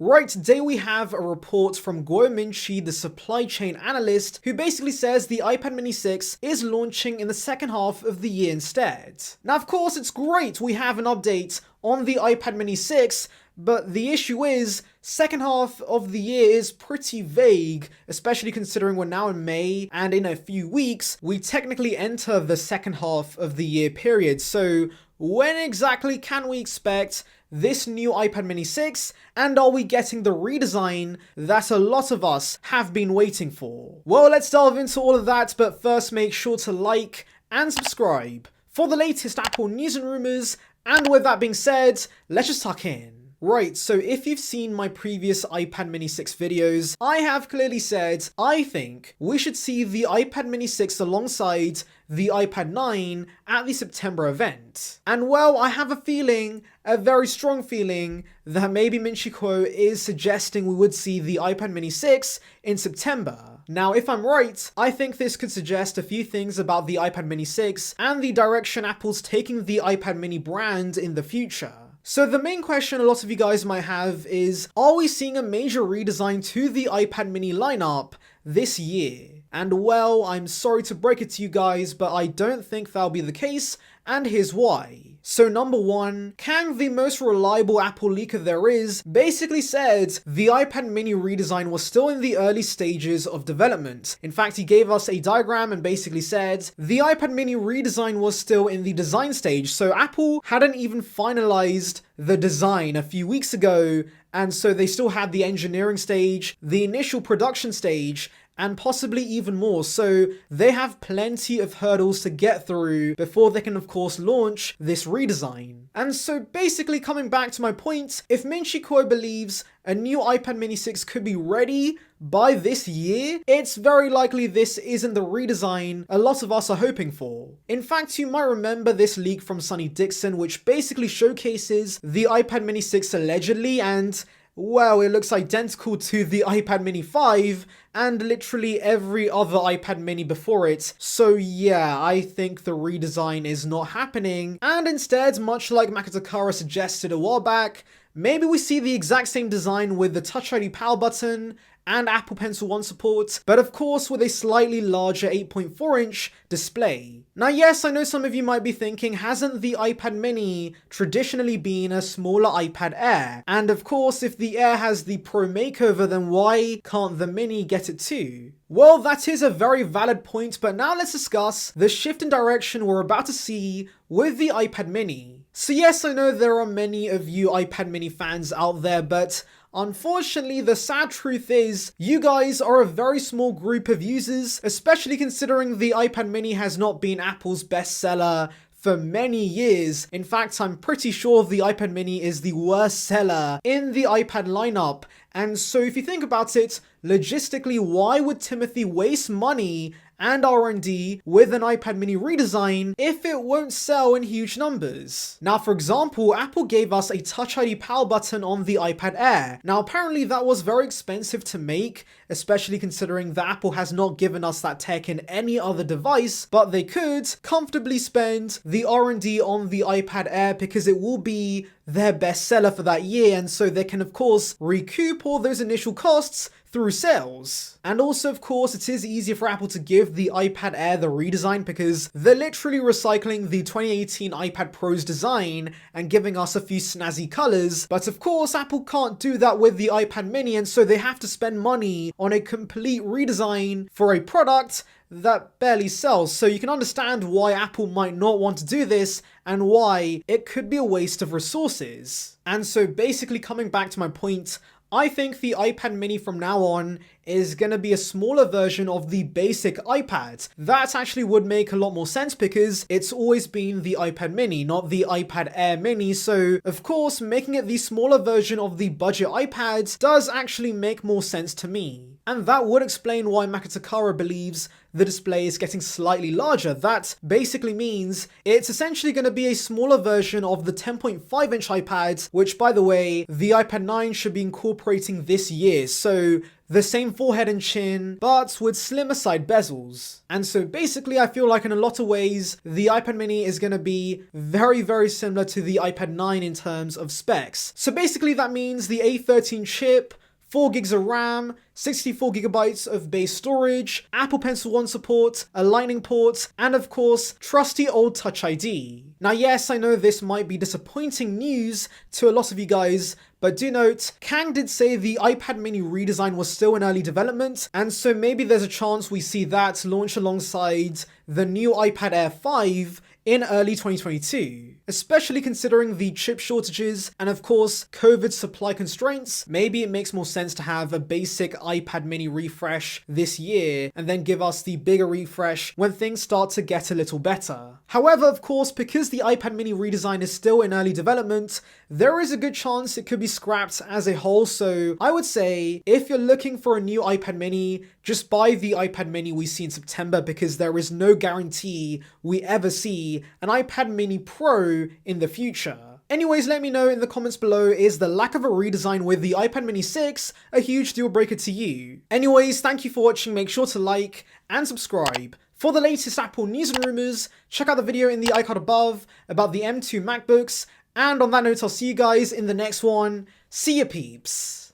Right, today we have a report from Guo Minchi, the supply chain analyst, who basically says the iPad mini 6 is launching in the second half of the year instead. Now, of course, it's great we have an update on the iPad mini 6, but the issue is, second half of the year is pretty vague, especially considering we're now in May, and in a few weeks, we technically enter the second half of the year period. So when exactly can we expect this new iPad mini 6, and are we getting the redesign that a lot of us have been waiting for? Well, let's delve into all of that, but first make sure to like and subscribe for the latest Apple news and rumors, and with that being said, let's just tuck in. Right, so if you've seen my previous iPad mini 6 videos, I have clearly said I think we should see the iPad mini 6 alongside the iPad 9 at the September event. And well, I have a feeling, a very strong feeling, that maybe Minchi Kuo is suggesting we would see the iPad mini 6 in September. Now, if I'm right, I think this could suggest a few things about the iPad mini 6 and the direction Apple's taking the iPad mini brand in the future. So the main question a lot of you guys might have is, are we seeing a major redesign to the iPad mini lineup this year? And well, I'm sorry to break it to you guys, but I don't think that'll be the case, and here's why. So number one, Kang, the most reliable Apple leaker there is, basically said the iPad mini redesign was still in the early stages of development. In fact, he gave us a diagram and basically said the iPad mini redesign was still in the design stage, so Apple hadn't even finalized the design a few weeks ago, and so they still had the engineering stage, the initial production stage, and possibly even more, so they have plenty of hurdles to get through before they can of course launch this redesign. And so basically, coming back to my point, if Minchi Kuo believes a new iPad mini 6 could be ready by this year, it's very likely this isn't the redesign a lot of us are hoping for. In fact, you might remember this leak from Sonny Dixon, which basically showcases the iPad mini 6 allegedly, and well, it looks identical to the iPad mini 5 and literally every other iPad mini before it. So yeah, I think the redesign is not happening, and instead, much like Makoto suggested a while back, maybe we see the exact same design with the Touch ID power button and Apple Pencil 1 support, but of course with a slightly larger 8.4-inch display. Now yes, I know some of you might be thinking, hasn't the iPad mini traditionally been a smaller iPad Air? And of course, if the Air has the Pro makeover, then why can't the mini get it too? Well, that is a very valid point, but now let's discuss the shift in direction we're about to see with the iPad mini. So yes, I know there are many of you iPad mini fans out there, but unfortunately, the sad truth is, you guys are a very small group of users, especially considering the iPad mini has not been Apple's bestseller for many years. In fact, I'm pretty sure the iPad mini is the worst seller in the iPad lineup. And so if you think about it, logistically, why would Timothy waste money and R&D with an iPad mini redesign if it won't sell in huge numbers? Now, for example, Apple gave us a Touch ID power button on the iPad Air. Now, apparently that was very expensive to make, especially considering that Apple has not given us that tech in any other device, but they could comfortably spend the R&D on the iPad Air because it will be their best seller for that year, and so they can of course recoup all those initial costs through sales. And also, of course, it is easier for Apple to give the iPad Air the redesign because they're literally recycling the 2018 iPad Pro's design and giving us a few snazzy colors. But of course, Apple can't do that with the iPad mini, and so they have to spend money on a complete redesign for a product that barely sells. So you can understand why Apple might not want to do this and why it could be a waste of resources. And so basically, coming back to my point, I think the iPad mini from now on is going to be a smaller version of the basic iPad. That actually would make a lot more sense because it's always been the iPad mini, not the iPad Air mini. So of course, making it the smaller version of the budget iPad does actually make more sense to me. and that would explain why Makatakara believes the display is getting slightly larger. That basically means it's essentially going to be a smaller version of the 10.5-inch iPad, which, by the way, the iPad 9 should be incorporating this year. So the same forehead and chin, but with slimmer side bezels. And so basically I feel like in a lot of ways, the iPad mini is going to be very, very similar to the iPad 9 in terms of specs. So basically that means the A13 chip, 4 gigs of RAM, 64 gigabytes of base storage, Apple Pencil 1 support, a Lightning port, and of course, trusty old Touch ID. Now yes, I know this might be disappointing news to a lot of you guys, but do note, Kang did say the iPad mini redesign was still in early development, and so maybe there's a chance we see that launch alongside the new iPad Air 5 in early 2022. Especially considering the chip shortages and of course COVID supply constraints, maybe it makes more sense to have a basic iPad mini refresh this year and then give us the bigger refresh when things start to get a little better. However, of course, because the iPad mini redesign is still in early development, there is a good chance it could be scrapped as a whole. So I would say if you're looking for a new iPad mini, just buy the iPad mini we see in September, because there is no guarantee we ever see an iPad mini Pro in the future. Anyways, let me know in the comments below, is the lack of a redesign with the iPad mini 6 a huge deal breaker to you? Anyways, thank you for watching, make sure to like and subscribe. For the latest Apple news and rumors, check out the video in the icon above about the M2 MacBooks, and on that note, I'll see you guys in the next one. See ya, peeps!